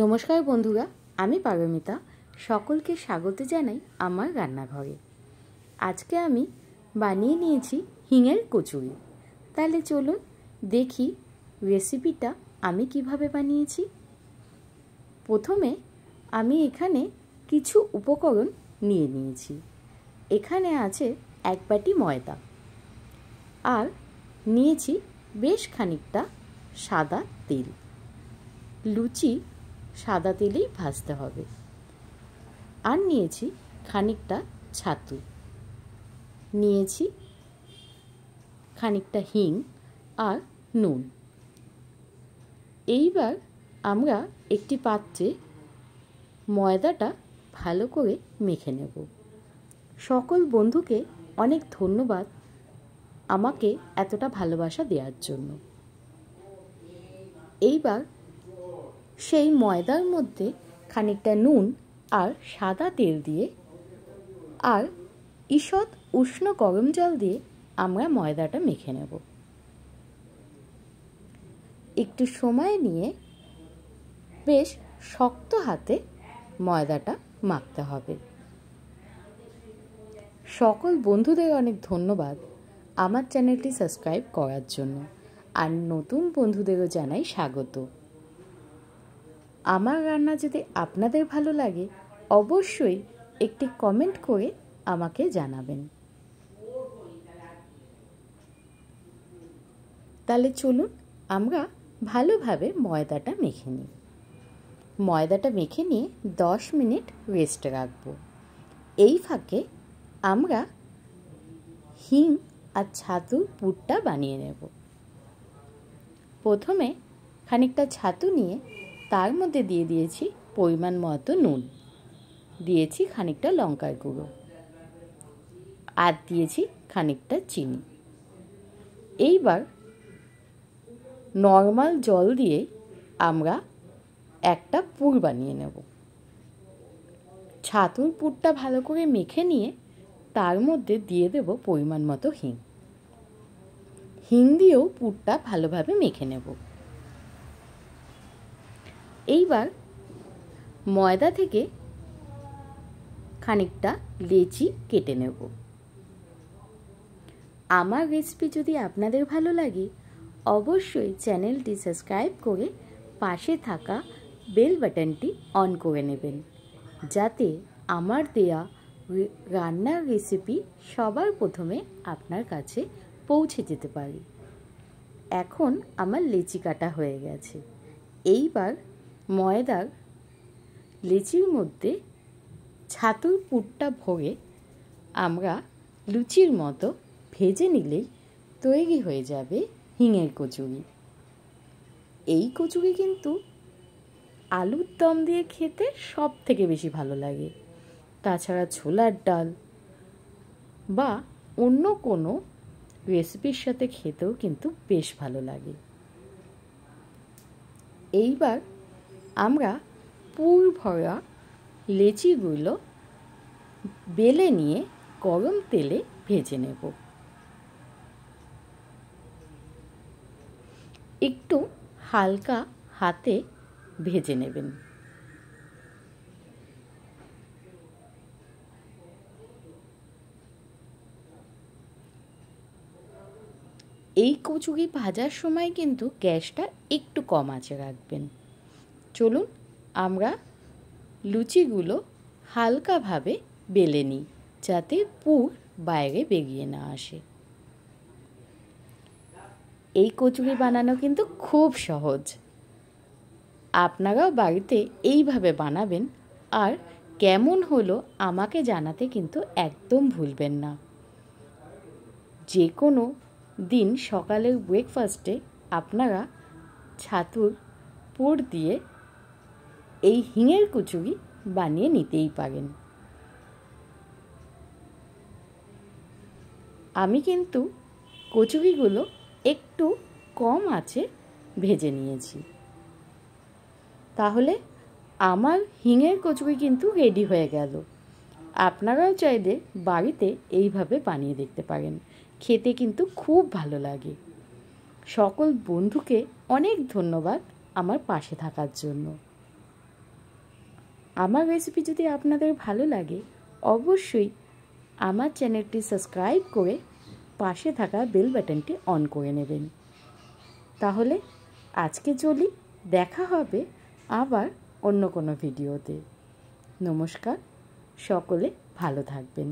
নমস্কার বন্ধুরা, আমি পারমিতা। সকলকে স্বাগত জানাই আমার রান্নাঘরে। আজকে আমি বানিয়ে নিয়েছি হিঙের কচুরি। তাহলে চলুন দেখি রেসিপিটা আমি কিভাবে বানিয়েছি। প্রথমে আমি এখানে কিছু উপকরণ নিয়ে নিয়েছি। এখানে আছে 1 বাটি ময়দা, আর নিয়েছি বেশ খানিকটা সাদা তেল। লুচি সাদা তেলেই ভাজতে হবে। আর নিয়েছি খানিকটা ছাতু, নিয়েছি খানিকটা হিং আর নুন। এইবার আমরা একটি পাত্রে ময়দাটা ভালো করে মেখে নেব। সকল বন্ধুকে অনেক ধন্যবাদ আমাকে এতটা ভালোবাসা দেওয়ার জন্য। এইবার সেই ময়দার মধ্যে খানিকটা নুন আর সাদা তেল দিয়ে আর ঈষৎ উষ্ণ গরম জল দিয়ে আমরা ময়দাটা মেখে নেব। একটু সময় নিয়ে বেশ শক্ত হাতে ময়দাটা মাখতে হবে। সকল বন্ধুদের অনেক ধন্যবাদ আমার চ্যানেলটি সাবস্ক্রাইব করার জন্য, আর নতুন বন্ধুদেরও জানাই স্বাগত। আমার রান্না যদি আপনাদের ভালো লাগে অবশ্যই একটি কমেন্ট করে আমাকে জানাবেন। তাহলে চলুন আমরা ভালোভাবে ময়দাটা মেখে নিই। ময়দাটা মেখে নিয়ে 10 মিনিট রেস্ট রাখবো। এই ফাঁকে আমরা হিং আর ছাতুর পুরটা বানিয়ে নেব। প্রথমে খানিকটা ছাতু নিয়ে তার মধ্যে দিয়ে দিয়েছি পরিমাণ মতো নুন, দিয়েছি খানিকটা লঙ্কার গুঁড়ো, আর দিয়েছি খানিকটা চিনি। এইবার নর্মাল জল দিয়ে আমরা একটা পুর বানিয়ে নেব। ছাতুর পুরটা ভালো করে মেখে নিয়ে তার মধ্যে দিয়ে দেব পরিমাণ মতো হিং। হিং দিয়েও পুরটা ভালোভাবে মেখে নেব। এইবার ময়দা থেকে খানিকটা লেচি কেটে নেব। আমার রেসিপি যদি আপনাদের ভালো লাগে অবশ্যই চ্যানেলটি সাবস্ক্রাইব করে পাশে থাকা বেল বাটনটি অন করে নেবেন, যাতে আমার দেয়া রান্নার রেসিপি সবার প্রথমে আপনার কাছে পৌঁছে যেতে পারে। এখন আমার লেচি কাটা হয়ে গেছে। এইবার ময়দার লেচির মধ্যে ছাতুর পুরটা ভরে আমরা লুচির মতো ভেজে নিলেই তৈরি হয়ে যাবে হিঙের কচুরি। এই কচুরি কিন্তু আলুর দম দিয়ে খেতে সব থেকে বেশি ভালো লাগে। তাছাড়া ছোলার ডাল বা অন্য কোনো রেসিপির সাথে খেতেও কিন্তু বেশ ভালো লাগে। এইবার আমরা পুর ভরা লেচিগুলো বেলে নিয়ে গরম তেলে ভেজে নেব। একটু হালকা হাতে ভেজে নেবেন। এই কচুরি ভাজার সময় কিন্তু গ্যাসটা একটু কম আঁচে রাখবেন। চলুন আমরা লুচিগুলো হালকাভাবে বেলে নিই, যাতে পুর বাইরে বেরিয়ে না আসে। এই কচুরি বানানো কিন্তু খুব সহজ। আপনারাও বাড়িতে এইভাবে বানাবেন, আর কেমন হলো আমাকে জানাতে কিন্তু একদম ভুলবেন না। যে কোনো দিন সকালের ব্রেকফাস্টে আপনারা ছাতুর পুর দিয়ে এই হিঙের কচুরি বানিয়ে নিতেই পারেন। আমি কিন্তু কচুরিগুলো একটু কম আঁচে ভেজে নিয়েছি। তাহলে আমার হিঙের কচুরি কিন্তু রেডি হয়ে গেল। আপনারাও চাইলে বাড়িতে এইভাবে বানিয়ে দেখতে পারেন, খেতে কিন্তু খুব ভালো লাগে। সকল বন্ধুকে অনেক ধন্যবাদ আমার পাশে থাকার জন্য। আমার রেসিপি যদি আপনাদের ভালো লাগে অবশ্যই আমার চ্যানেলটি সাবস্ক্রাইব করে পাশে থাকা বেল বাটনটি অন করে নেবেন। তাহলে আজকে চলি, দেখা হবে আবার অন্য কোনো ভিডিওতে। নমস্কার, সকলে ভালো থাকবেন।